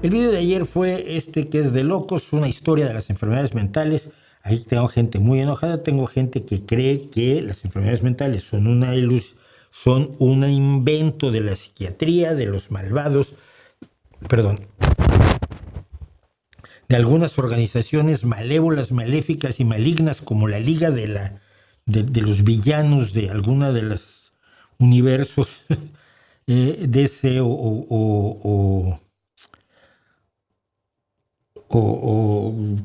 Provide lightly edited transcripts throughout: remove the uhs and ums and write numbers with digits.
El video de ayer fue que es de locos, una historia de las enfermedades mentales. Ahí tengo gente muy enojada, tengo gente que cree que las enfermedades mentales son son un invento de la psiquiatría, de los malvados, perdón, de algunas organizaciones malévolas, maléficas y malignas, como la Liga de los Villanos de alguna de los universos DC o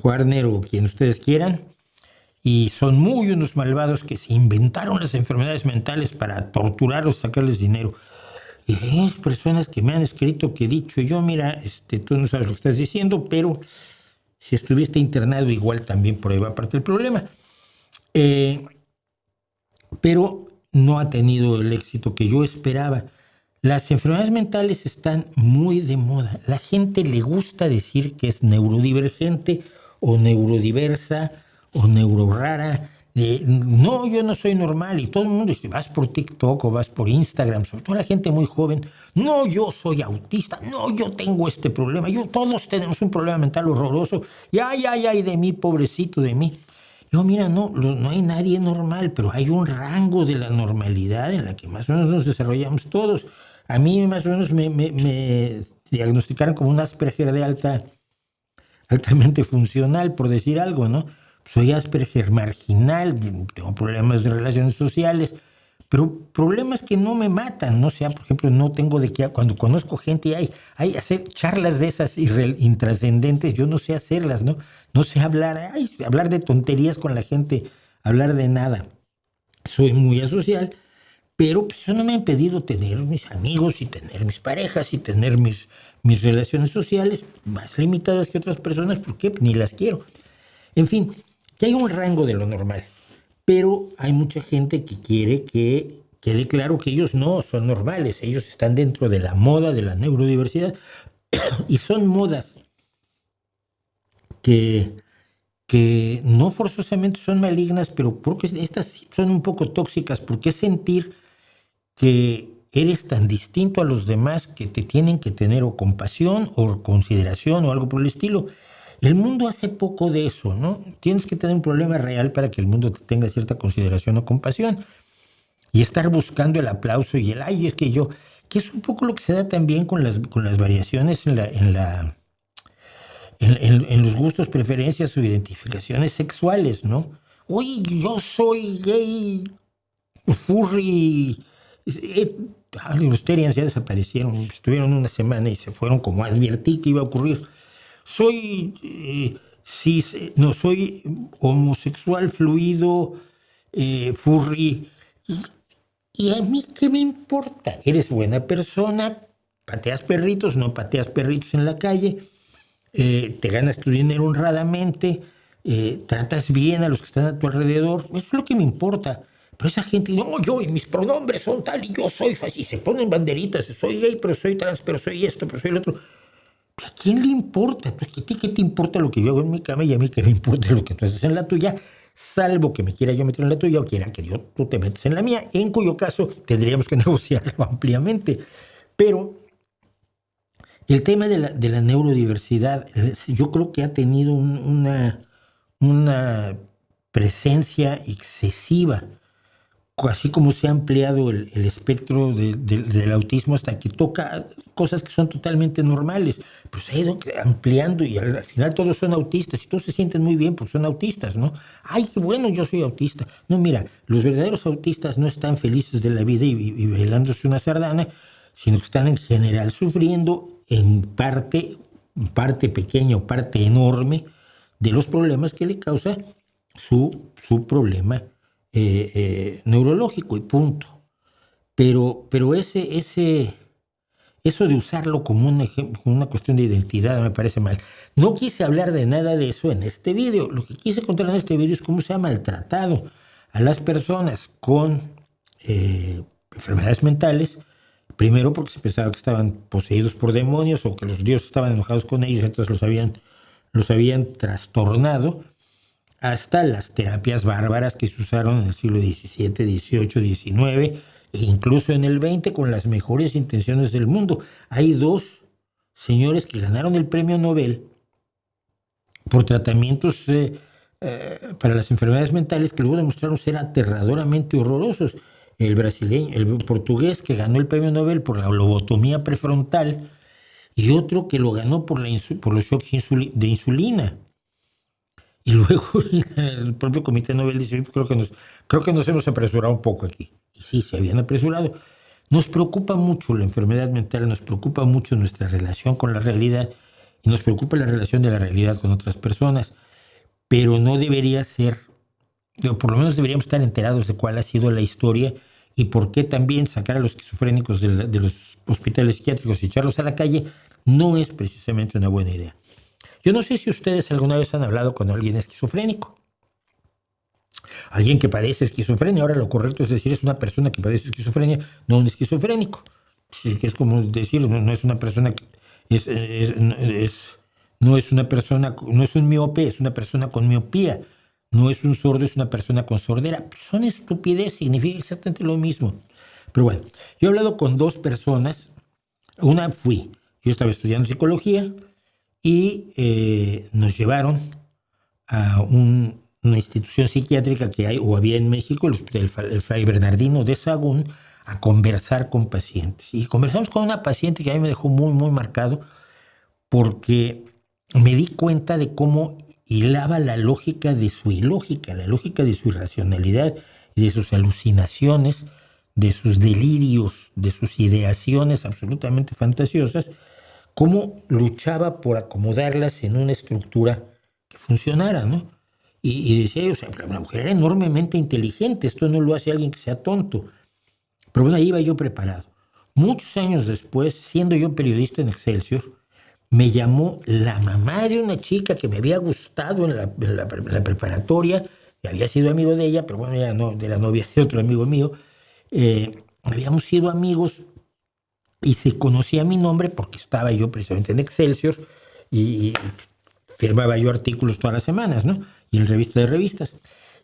Warner o quien ustedes quieran, y son muy unos malvados que se inventaron las enfermedades mentales para torturarlos, sacarles dinero. Y hay personas que me han escrito que he dicho yo, mira, tú no sabes lo que estás diciendo, pero si estuviste internado igual también por ahí va parte del problema. Pero no ha tenido el éxito que yo esperaba. Las enfermedades mentales están muy de moda. La gente le gusta decir que es neurodivergente o neurodiversa o neurorara. No, yo no soy normal. Y todo el mundo dice, vas por TikTok o vas por Instagram, sobre todo la gente muy joven. No, yo soy autista. No, yo tengo este problema. Todos tenemos un problema mental horroroso. Y ay de mí, pobrecito de mí. No, mira, no hay nadie normal, pero hay un rango de la normalidad en la que más o menos nos desarrollamos todos. A mí más o menos me diagnosticaron como un Asperger de altamente funcional, por decir algo, ¿no? Soy Asperger marginal, tengo problemas de relaciones sociales, pero problemas que no me matan, ¿no? O sea, por ejemplo, no tengo de qué, cuando conozco gente y hay hacer charlas de esas intrascendentes, yo no sé hacerlas, ¿no? No sé hablar de tonterías con la gente, hablar de nada. Soy muy asocial, pero pues, eso no me ha impedido tener mis amigos y tener mis parejas y tener mis relaciones sociales más limitadas que otras personas, porque ni las quiero. En fin, que hay un rango de lo normal. Pero hay mucha gente que quiere que quede claro que ellos no son normales, ellos están dentro de la moda de la neurodiversidad y son modas que no forzosamente son malignas, pero porque estas son un poco tóxicas, porque es sentir que eres tan distinto a los demás que te tienen que tener o compasión o consideración o algo por el estilo. El mundo hace poco de eso, ¿no? Tienes que tener un problema real para que el mundo te tenga cierta consideración o compasión. Y estar buscando el aplauso y es que yo, que es un poco lo que se da también con las variaciones en los gustos, preferencias o identificaciones sexuales, ¿no? Oye, yo soy gay, furry. Los Terians ya desaparecieron, estuvieron una semana y se fueron como advertí que iba a ocurrir. Soy soy homosexual, fluido, furry. ¿Y a mí qué me importa? Eres buena persona, pateas perritos, no pateas perritos en la calle, te ganas tu dinero honradamente, tratas bien a los que están a tu alrededor. Eso es lo que me importa. Pero esa gente, no, yo y mis pronombres son tal y yo soy fascista. Y se ponen banderitas, soy gay, pero soy trans, pero soy esto, pero soy el otro. ¿A quién le importa? ¿A ti qué te importa lo que yo hago en mi cama y a mí qué me importa lo que tú haces en la tuya? Salvo que me quiera yo meter en la tuya o quiera que tú te metas en la mía, en cuyo caso tendríamos que negociarlo ampliamente. Pero el tema de la neurodiversidad, yo creo que ha tenido una presencia excesiva, así como se ha ampliado el espectro del autismo hasta que toca cosas que son totalmente normales, pues se ha ido ampliando y al final todos son autistas y todos se sienten muy bien porque son autistas, ¿no? ¡Ay, qué bueno, yo soy autista! No, mira, los verdaderos autistas no están felices de la vida y bailándose una sardana, sino que están en general sufriendo en parte pequeña o parte enorme de los problemas que le causa su problema neurológico y punto. Pero eso de usarlo como una cuestión de identidad me parece mal. No quise hablar de nada de eso en este video. Lo que quise contar en este video es cómo se ha maltratado a las personas con enfermedades mentales. Primero porque se pensaba que estaban poseídos por demonios o que los dioses estaban enojados con ellos, entonces los habían trastornado, hasta las terapias bárbaras que se usaron en el siglo XVII, XVIII, XIX e incluso en el XX con las mejores intenciones del mundo. Hay dos señores que ganaron el premio Nobel por tratamientos para las enfermedades mentales que luego demostraron ser aterradoramente horrorosos. El brasileño, el portugués que ganó el premio Nobel por la lobotomía prefrontal y otro que lo ganó por los shocks de insulina. Y luego el propio Comité Nobel dice, creo que nos hemos apresurado un poco aquí. Y sí, se habían apresurado. Nos preocupa mucho la enfermedad mental, nos preocupa mucho nuestra relación con la realidad y nos preocupa la relación de la realidad con otras personas. Pero no debería ser, o por lo menos deberíamos estar enterados de cuál ha sido la historia y por qué también sacar a los esquizofrénicos de los hospitales psiquiátricos y echarlos a la calle no es precisamente una buena idea. Yo no sé si ustedes alguna vez han hablado con alguien esquizofrénico. Alguien que padece esquizofrenia. Ahora lo correcto es decir, es una persona que padece esquizofrenia, no un esquizofrénico. Es como decir, no es una persona que no es una persona, no es un miope, es una persona con miopía. No es un sordo, es una persona con sordera. Son estupidez, significa exactamente lo mismo. Pero bueno, yo he hablado con dos personas. Yo estaba estudiando psicología y nos llevaron a una institución psiquiátrica que hay o había en México, el Fray Bernardino de Sahagún, a conversar con pacientes. Y conversamos con una paciente que a mí me dejó muy, muy marcado porque me di cuenta de cómo hilaba la lógica de su ilógica, la lógica de su irracionalidad y de sus alucinaciones, de sus delirios, de sus ideaciones absolutamente fantasiosas, cómo luchaba por acomodarlas en una estructura que funcionara, ¿no? Y decía, o sea, la mujer era enormemente inteligente, esto no lo hace alguien que sea tonto. Pero bueno, ahí iba yo preparado. Muchos años después, siendo yo periodista en Excelsior, me llamó la mamá de una chica que me había gustado en la preparatoria, y había sido amigo de ella, pero bueno, ya no, de la novia de otro amigo mío. Habíamos sido amigos y se conocía mi nombre porque estaba yo precisamente en Excelsior y firmaba yo artículos todas las semanas, ¿no? Y en revista de revistas.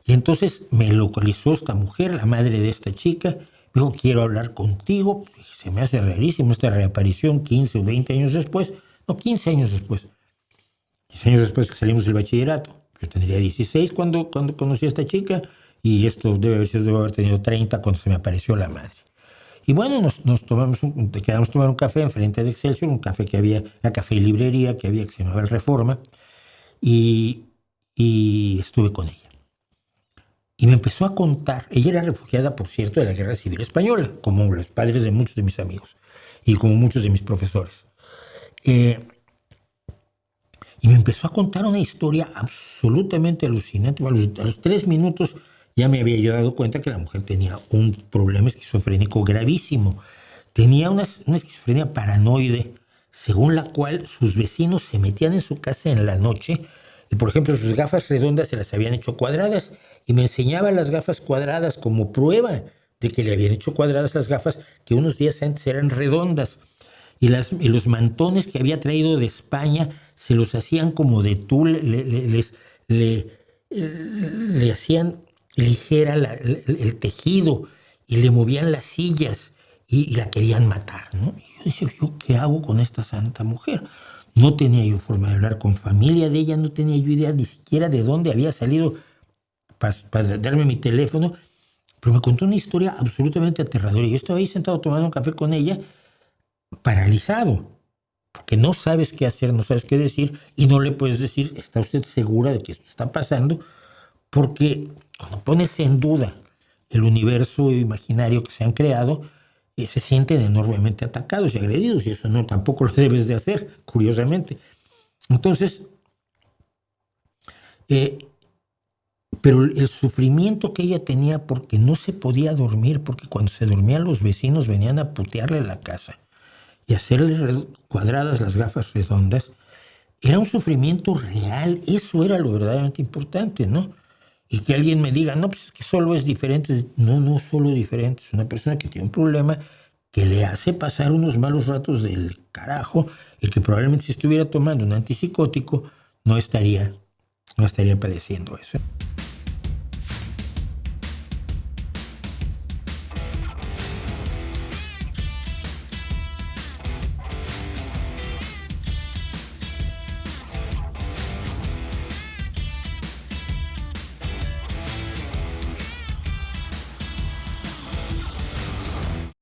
Y entonces me localizó esta mujer, la madre de esta chica, me dijo, quiero hablar contigo. Se me hace rarísimo esta reaparición 15 o 20 años después. No, 15 años después. 15 años después que salimos del bachillerato. Yo tendría 16 cuando conocí a esta chica y esto debe haber tenido 30 cuando se me apareció la madre. Y bueno, quedamos a tomar un café enfrente de Excelsior, un café que había, la café y librería que había, que se llamaba El Reforma, y estuve con ella. Y me empezó a contar, ella era refugiada, por cierto, de la Guerra Civil Española, como los padres de muchos de mis amigos y como muchos de mis profesores. Y me empezó a contar una historia absolutamente alucinante. A los 3 minutos ya me había yo dado cuenta que la mujer tenía un problema esquizofrénico gravísimo. Tenía una esquizofrenia paranoide, según la cual sus vecinos se metían en su casa en la noche y, por ejemplo, sus gafas redondas se las habían hecho cuadradas y me enseñaba las gafas cuadradas como prueba de que le habían hecho cuadradas las gafas que unos días antes eran redondas. Y los mantones que había traído de España se los hacían como de tul, le hacían ligera el tejido y le movían las sillas y la querían matar, ¿no? Y yo decía, ¿yo qué hago con esta santa mujer? No tenía yo forma de hablar con familia de ella, no tenía yo idea ni siquiera de dónde había salido para darme mi teléfono, pero me contó una historia absolutamente aterradora. Yo estaba ahí sentado tomando un café con ella, paralizado, porque no sabes qué hacer, no sabes qué decir y no le puedes decir, ¿está usted segura de que esto está pasando? Porque cuando pones en duda el universo imaginario que se han creado, se sienten enormemente atacados y agredidos, y eso no tampoco lo debes de hacer, curiosamente. Entonces, pero el sufrimiento que ella tenía porque no se podía dormir, porque cuando se dormía los vecinos venían a putearle la casa y hacerle cuadradas las gafas redondas, era un sufrimiento real. Eso era lo verdaderamente importante, ¿no? Y que alguien me diga, no, pues es que solo es diferente. No, no solo diferente. Es una persona que tiene un problema que le hace pasar unos malos ratos del carajo y que probablemente si estuviera tomando un antipsicótico no estaría padeciendo eso.